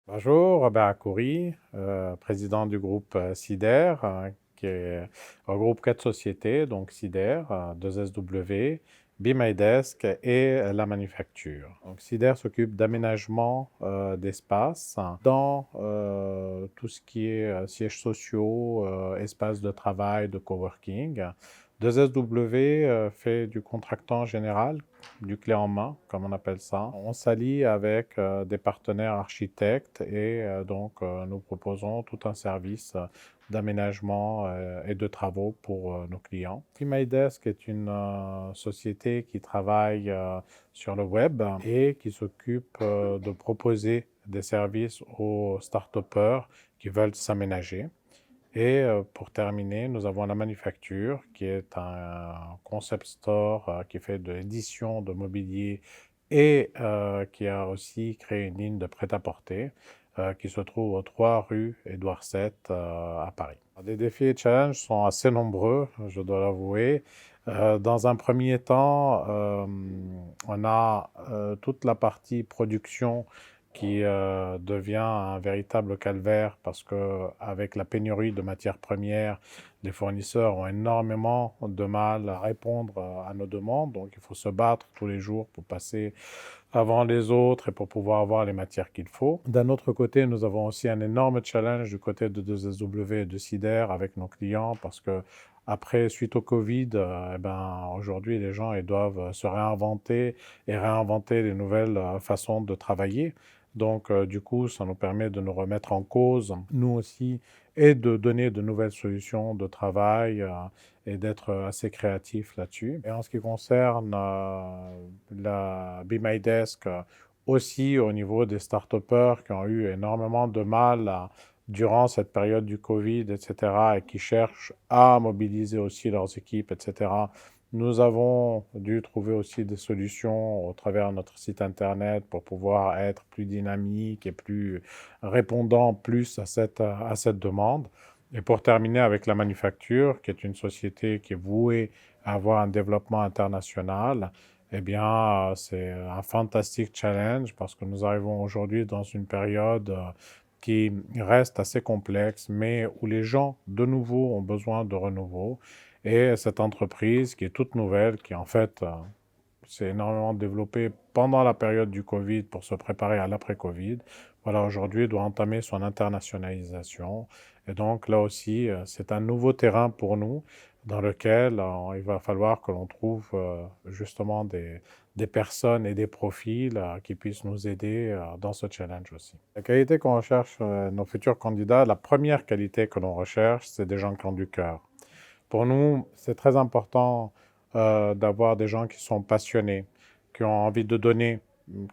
Bonjour, Robert Akoury, président du groupe CIDER, qui regroupe 4 sociétés, donc CIDER, 2SW, Be My Desk et la manufacture. Donc CIDER s'occupe d'aménagement d'espace dans tout ce qui est sièges sociaux, espaces de travail, de coworking. 2SW fait du contractant général, du clé en main, comme on appelle ça. On s'allie avec des partenaires architectes et nous proposons tout un service d'aménagement et de travaux pour nos clients. PMyDesk est une société qui travaille sur le web et qui s'occupe de proposer des services aux start-upers qui veulent s'aménager. Et pour terminer, nous avons la manufacture, qui est un concept store qui fait de l'édition de mobilier et qui a aussi créé une ligne de prêt-à-porter qui se trouve aux 3 rue Édouard VII à Paris. Les défis et challenges sont assez nombreux, je dois l'avouer. Dans un premier temps, on a toute la partie production qui devient un véritable calvaire parce que avec la pénurie de matières premières, les fournisseurs ont énormément de mal à répondre à nos demandes. Donc il faut se battre tous les jours pour passer avant les autres et pour pouvoir avoir les matières qu'il faut. D'un autre côté, nous avons aussi un énorme challenge du côté de 2SW et de CIDER avec nos clients parce que après, suite au Covid, aujourd'hui, les gens ils doivent se réinventer et réinventer les nouvelles façons de travailler. Donc, du coup, ça nous permet de nous remettre en cause, nous aussi, et de donner de nouvelles solutions de travail et d'être assez créatif là-dessus. Et en ce qui concerne la Be My Desk, aussi au niveau des start-upers qui ont eu énormément de mal durant cette période du Covid, etc., et qui cherchent à mobiliser aussi leurs équipes, etc., nous avons dû trouver aussi des solutions au travers de notre site internet pour pouvoir être plus dynamique et plus répondant plus à cette demande. Et pour terminer avec la manufacture, qui est une société qui est vouée à avoir un développement international, eh bien, c'est un fantastique challenge parce que nous arrivons aujourd'hui dans une période qui reste assez complexe, mais où les gens, de nouveau, ont besoin de renouveau. Et cette entreprise qui est toute nouvelle, qui en fait s'est énormément développée pendant la période du Covid pour se préparer à l'après-Covid, voilà, aujourd'hui doit entamer son internationalisation. Et donc là aussi, c'est un nouveau terrain pour nous dans lequel il va falloir que l'on trouve justement des personnes et des profils qui puissent nous aider dans ce challenge aussi. La qualité qu'on recherche, nos futurs candidats, la première qualité que l'on recherche, c'est des gens qui ont du cœur. Pour nous, c'est très important d'avoir des gens qui sont passionnés, qui ont envie de donner,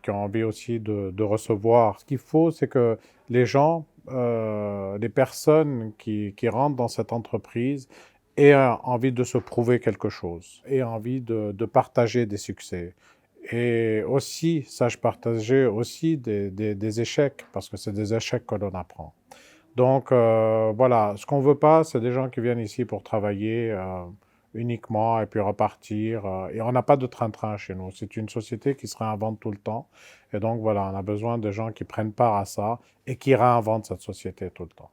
qui ont envie aussi de recevoir. Ce qu'il faut, c'est que les gens, les personnes qui rentrent dans cette entreprise aient envie de se prouver quelque chose, aient envie de partager des succès. Et aussi, sachent partager aussi des échecs, parce que c'est des échecs que l'on apprend. Donc voilà, ce qu'on veut pas, c'est des gens qui viennent ici pour travailler uniquement et puis repartir. Et on n'a pas de train-train chez nous. C'est une société qui se réinvente tout le temps. Et donc voilà, on a besoin de gens qui prennent part à ça et qui réinventent cette société tout le temps.